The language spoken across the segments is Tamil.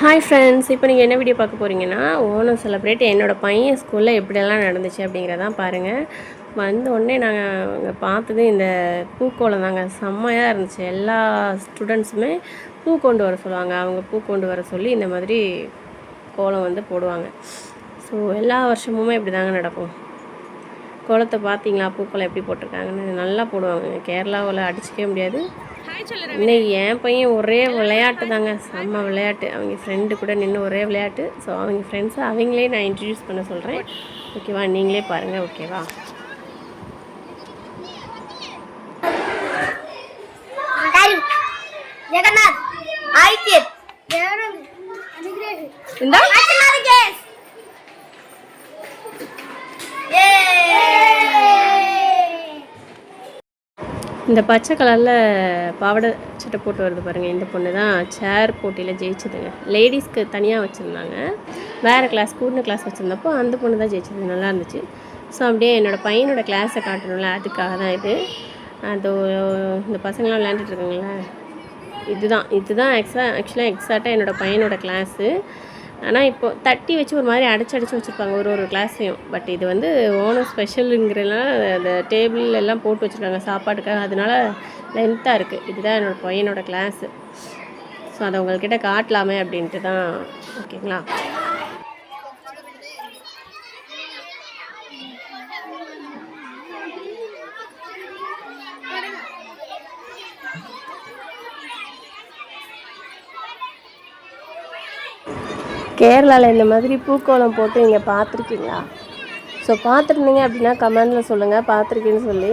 ஹாய் ஃப்ரெண்ட்ஸ், இப்போ நீங்கள் என்ன வீடியோ பார்க்க போகிறீங்கன்னா, ஓணம் செலிப்ரேட் என்னோடய பையன் ஸ்கூலில் எப்படியெல்லாம் நடந்துச்சு அப்படிங்கிறதான் பாருங்கள். வந்த உடனே நாங்கள் பார்த்தது இந்த பூக்கோளம் தாங்க. செம்மையாக இருந்துச்சு. எல்லா ஸ்டூடெண்ட்ஸுமே பூ கொண்டு வர சொல்லுவாங்க. அவங்க பூ கொண்டு வர சொல்லி இந்த மாதிரி கோலம் வந்து போடுவாங்க. ஸோ எல்லா வருஷமுமே இப்படி தாங்க நடக்கும். கோலத்தை பார்த்தீங்களா, பூக்கோளம் எப்படி போட்டிருக்காங்கன்னு நல்லா போடுவாங்க. கேரளாவில் அடிச்சிக்கவே முடியாது. இன்னைக்கு என் பையன் ஒரே விளையாட்டு தாங்க, செம்ம விளையாட்டு. அவங்க ஃப்ரெண்டு கூட நின்று ஒரே விளையாட்டு. ஸோ அவங்க ஃப்ரெண்ட்ஸை அவங்களே நான் இன்ட்ரடியூஸ் பண்ண சொல்கிறேன். ஓகேவா, நீங்களே பாருங்கள். ஓகேவா, ஜெகநாத் ஆயித்தியத் இந்த இந்த பச்சை கலரில் பாவாடை சட்டை போட்டு வருது பாருங்கள். இந்த பொண்ணு தான் சேர் போட்டியில் ஜெயிச்சதுங்க. லேடிஸ்க்கு தனியாக வச்சுருந்தாங்க. வேறு கிளாஸ் கூடின கிளாஸ் வச்சுருந்தப்போ அந்த பொண்ணு தான் ஜெயிச்சது. நல்லா இருந்துச்சு. ஸோ அப்படியே என்னோடய பையனோட கிளாஸை காட்டணும்ல, அதுக்காக தான் இது. அது இந்த பசங்களாம் விளையாண்டுட்டுருக்காங்களே, இதுதான் ஆக்சுவலாக எக்ஸாக்டாக என்னோடய பையனோட கிளாஸு. ஆனால் இப்போது தட்டி வச்சு ஒரு மாதிரி அடைச்சி வச்சுருப்பாங்க ஒரு கிளாஸையும். பட் இது வந்து ஓணம் ஸ்பெஷலுங்கிறதுனால அந்த டேபிள் எல்லாம் போட்டு வச்சுருக்காங்க சாப்பாட்டுக்காக. அதனால லென்த்தாக இருக்குது. இதுதான் என்னோடய பையனோட கிளாஸு. ஸோ அதை உங்கள்கிட்ட காட்டலாமே அப்படின்ட்டு தான். ஓகேங்களா, கேரளாவில் இந்த மாதிரி பூக்கோளம் போட்டு நீங்கள் பார்த்துருக்கீங்களா? ஸோ பார்த்துருந்தீங்க அப்படின்னா கமெண்டில் சொல்லுங்கள் பார்த்துருக்கேன்னு சொல்லி.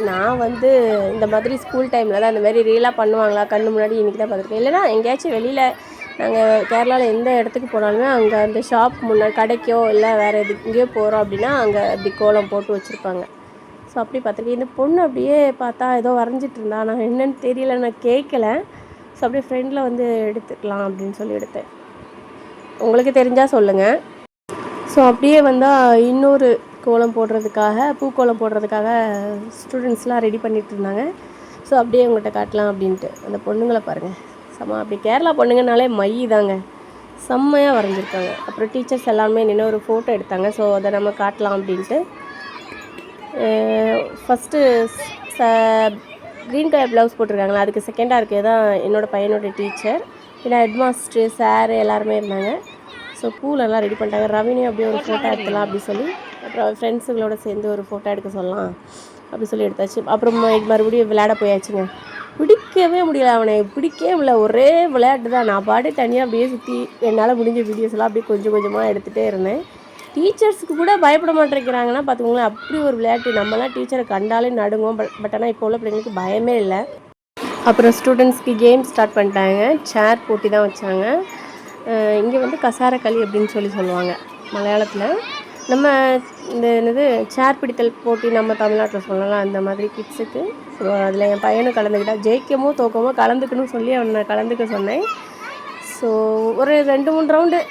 நான் வந்து இந்த மாதிரி ஸ்கூல் டைமில் தான் இந்த மாதிரி ரீலாக பண்ணுவாங்களா கண்ணு முன்னாடி இன்றைக்கி தான் பார்த்துருக்கேன். இல்லைனா எங்கேயாச்சும் வெளியில் நாங்கள் கேரளாவில் எந்த இடத்துக்கு போனாலுமே அங்கே அந்த ஷாப் முன்னாடி கடைக்கோ இல்லை வேறு எங்கேயோ போகிறோம் அப்படின்னா அங்கே அப்படி கோலம் போட்டு வச்சுருப்பாங்க. ஸோ அப்படி பார்த்துருக்கேன். இந்த பொண்ணு அப்படியே பார்த்தா ஏதோ வரைஞ்சிட்டு இருந்தா. நான் என்னென்னு தெரியல, நான் கேட்கல. ஸோ அப்படியே ஃப்ரெண்டில் வந்து எடுத்துக்கலாம் அப்படின்னு சொல்லி எடுத்தேன். உங்களுக்கு தெரிஞ்சால் சொல்லுங்கள். ஸோ அப்படியே வந்தால் இன்னொரு கோலம் போடுறதுக்காக, பூக்கோலம் போடுறதுக்காக ஸ்டூடெண்ட்ஸ்லாம் ரெடி பண்ணிகிட்டு இருந்தாங்க. ஸோ அப்படியே உங்கள்கிட்ட காட்டலாம் அப்படின்ட்டு. அந்த பொண்ணுங்களை பாருங்கள், செம்ம. அப்படி கேரளா பொண்ணுங்கனாலே மை தாங்க, செம்மையாக வரைஞ்சிருக்காங்க. அப்புறம் டீச்சர்ஸ் எல்லாமே நின்று ஒரு ஃபோட்டோ எடுத்தாங்க. ஸோ அதை நம்ம காட்டலாம் அப்படின்ட்டு. ஃபஸ்ட்டு க்ரீன் கலர் ப்ளவுஸ் போட்டிருக்காங்களா, அதுக்கு செகண்டாக இருக்கிறது தான் என்னோடய பையனோட டீச்சர். இல்லை ஹெட் மாஸ்டர் சார் எல்லாருமே இருந்தாங்க. ஸோ பூலெல்லாம் ரெடி பண்ணிட்டாங்க. ரவினியும் அப்படியே ஒரு ஃபோட்டோ எடுக்கலாம் அப்படி சொல்லி, அப்புறம் ஃப்ரெண்ட்ஸுங்களோட சேர்ந்து ஒரு ஃபோட்டோ எடுக்க சொல்லலாம் அப்படி சொல்லி எடுத்தாச்சு. அப்புறம் மறுபடியும் விளையாட போயாச்சுங்க. பிடிக்கவே முடியல, அவனை பிடிக்கவே முடியல. ஒரே விளையாட்டு தான். நான் பாட்டு தனியாக அப்படியே சுற்றி என்னால் முடிஞ்ச வீடியோஸ்லாம் அப்படியே கொஞ்சம் கொஞ்சமாக எடுத்துகிட்டே இருந்தேன். டீச்சர்ஸுக்கு கூட பயப்பட மாட்டேங்கிறாங்கன்னா பார்த்துக்கோங்களேன், அப்படி ஒரு விளையாட்டு. நம்மலாம் டீச்சரை கண்டாலே நடுங்கும். பட் ஆனால் இப்போ உள்ள பிள்ளைங்களுக்கு பயமே இல்லை. அப்புறம் ஸ்டூடெண்ட்ஸ்க்கு கேம் ஸ்டார்ட் பண்ணிட்டாங்க. சேர் போட்டி தான் வச்சாங்க. இங்கே வந்து கசாரக்களி அப்படின்னு சொல்லுவாங்க மலையாளத்தில். நம்ம இந்த என்னது சேர் பிடித்தல் போட்டி நம்ம தமிழ்நாட்டில் சொல்லலாம். அந்த மாதிரி கிட்ஸுக்கு. ஸோ அதில் என் பையனும் கலந்துக்கிட்டால் ஜெயிக்கமோ தோக்கமோ கலந்துக்கணும்னு சொல்லி அவனை கலந்துக்க சொன்னேன். ஸோ ஒரு 2-3 ரவுண்டு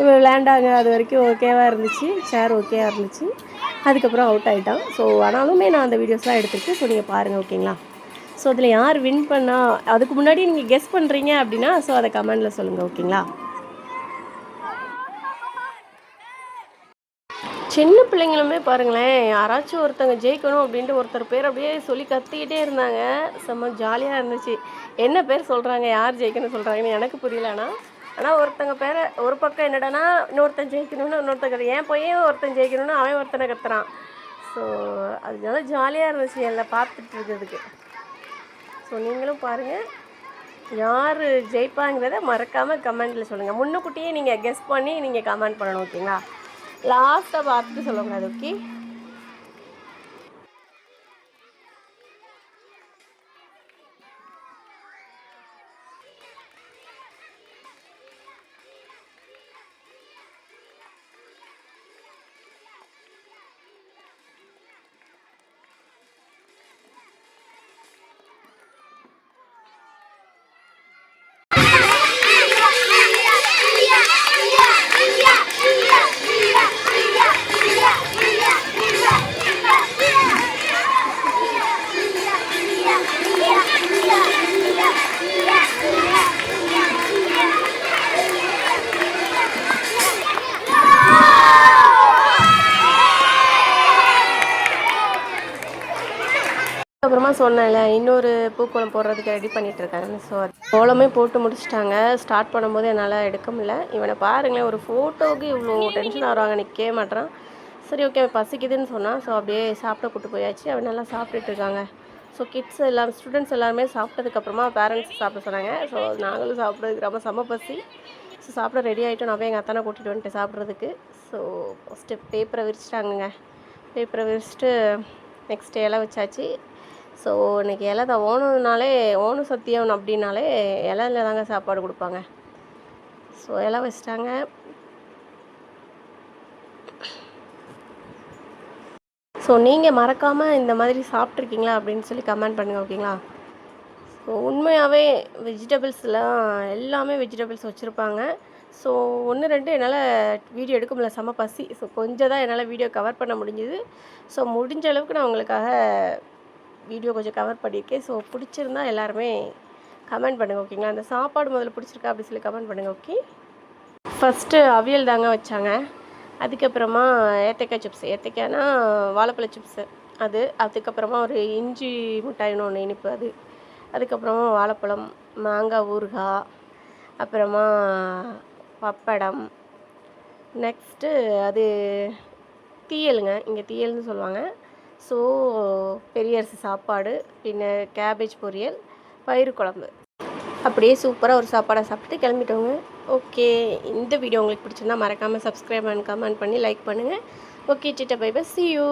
விளையாண்டாங்க. அது வரைக்கும் ஓகேவாக இருந்துச்சு, சேர் ஓகேவாக இருந்துச்சு. அதுக்கப்புறம் அவுட் ஆகிட்டான். ஸோ ஆனாலுமே நான் அந்த வீடியோஸ்லாம் எடுத்துருக்கு. ஸோ நீங்கள் பாருங்கள். ஓகேங்களா, ஸோ அதில் யார் வின் பண்ணால் அதுக்கு முன்னாடி நீங்கள் கெஸ் பண்ணுறீங்க அப்படின்னா ஸோ அதை கமெண்டில் சொல்லுங்கள். ஓகேங்களா, சின்ன பிள்ளைங்களுமே பாருங்களேன், யாராச்சும் ஒருத்தங்க ஜெயிக்கணும் அப்படின்ட்டு ஒருத்தர் பேர் அப்படியே சொல்லி கத்திக்கிட்டே இருந்தாங்க. செம்ம ஜாலியாக இருந்துச்சு. என்ன பேர் சொல்கிறாங்க, யார் ஜெயிக்கணும்னு சொல்கிறாங்கன்னு எனக்கு புரியல. ஆனால் ஒருத்தங்க பேரை ஒரு பக்கம் என்னடானா இன்னொருத்தன் ஜெயிக்கணும்னு இன்னொருத்தங்க, என் பையன் ஒருத்தன் ஜெயிக்கணும்னு அவன் ஒருத்தனை கத்துறான். ஸோ அதனால ஜாலியாக இருந்துச்சு எல்லாம் பார்த்துட்டு இருக்கிறதுக்கு. ஸோ நீங்களும் பாருங்கள், யார் ஜெயிப்பாங்கிறத மறக்காமல் கமெண்ட்டில் சொல்லுங்கள். முன்னுக்கூட்டியே நீங்கள் கெஸ் பண்ணி நீங்கள் கமெண்ட் பண்ணணும். ஓகேங்களா, லாஸ்ட்டாக பார்த்துட்டு சொல்லக்கூடாது. ஓகே, அதுக்கப்புறமா சொன்னேன்ல இன்னொரு பூக்கோளம் போடுறதுக்கு ரெடி பண்ணிகிட்டு இருக்காங்க. ஸோ கோலமே போட்டு முடிச்சிட்டாங்க. ஸ்டார்ட் பண்ணும்போது என்னால் எடுக்க முடியல. இவனை பாருங்களேன், ஒரு ஃபோட்டோவுக்கு இவ்வளோ டென்ஷன் ஆகிறாங்க, நிற்கவே மாட்டேறான். சரி ஓகே பசிக்குதுன்னு சொன்னான். ஸோ அப்படியே சாப்பிட கூட்டு போயாச்சு. அவன் நல்லா சாப்பிட்டுட்டு இருக்காங்க. ஸோ கிட்ஸ் எல்லாம் ஸ்டூடெண்ட்ஸ் எல்லாருமே சாப்பிட்டதுக்கப்புறமா பேரண்ட்ஸ் சாப்பிட சொன்னாங்க. ஸோ நாங்களும் சாப்பிட்றதுக்கு ரொம்ப செம்ம பசி. ஸோ சாப்பிட ரெடி ஆகிட்டோம். நான் போய் எங்கள் அத்தானை கூட்டிகிட்டு வந்துட்டு சாப்பிட்றதுக்கு. ஸோ ஃபஸ்ட்டு பேப்பரை விரிச்சிட்டாங்கங்க. பேப்பரை விரிச்சிட்டு நெக்ஸ்ட் இலை வச்சாச்சு. ஸோ இன்றைக்கி இலை தான் ஓணம்னாலே ஓணம் சத்தியம் அப்படின்னாலே இலையில தாங்க சாப்பாடு கொடுப்பாங்க. ஸோ இலை வச்சிட்டாங்க. ஸோ நீங்கள் மறக்காமல் இந்த மாதிரி சாப்பிட்ருக்கீங்களா அப்படின்னு சொல்லி கமெண்ட் பண்ணுங்கள், ஓகேங்களா? ஸோ உண்மையாகவே வெஜிடபிள்ஸ்லாம் எல்லாமே வெஜிடபிள்ஸ் வச்சுருப்பாங்க. ஸோ 1 2 என்னால் வீடியோ எடுக்க முடியல, செம்ம பசி. ஸோ கொஞ்சம் தான் என்னால் வீடியோ கவர் பண்ண முடிஞ்சுது. ஸோ முடிஞ்ச அளவுக்கு நான் உங்களுக்காக வீடியோ கொஞ்சம் கவர் பண்ணியிருக்கேன். ஸோ பிடிச்சிருந்தா எல்லாருமே கமெண்ட் பண்ணுங்கள், ஓகேங்களா? அந்த சாப்பாடு முதல்ல பிடிச்சிருக்கா அப்படி சொல்லி கமெண்ட் பண்ணுங்கள், ஓகே? ஃபஸ்ட்டு அவியல் தாங்க வச்சாங்க. அதுக்கப்புறமா ஏத்தைக்காய் சிப்ஸ், ஏத்தைக்காய்னா வாழைப்பழ சிப்ஸு அது. அதுக்கப்புறமா ஒரு இஞ்சி மிட்டாயின்னு ஒன்று இனிப்பு அது. அதுக்கப்புறமா வாழைப்பழம், மாங்காய் ஊறுகாய், அப்புறமா பப்படம், நெக்ஸ்ட்டு அது தீயலுங்க, இங்கே தீயல்னு சொல்லுவாங்க. ஸோ பெரிய அரிசி சாப்பாடு, பின்ன கேபேஜ் பொரியல், பயிறு குழம்பு, அப்படியே சூப்பராக ஒரு சாப்பாடாக சாப்பிட்டு கிளம்பிட்டோங்க. ஓகே, இந்த வீடியோ உங்களுக்கு பிடிச்சிருந்தா மறக்காமல் சப்ஸ்கிரைப் அண்ட் கமெண்ட் பண்ணி லைக் பண்ணுங்கள். ஓகே, டிட்டா பை பை, see you.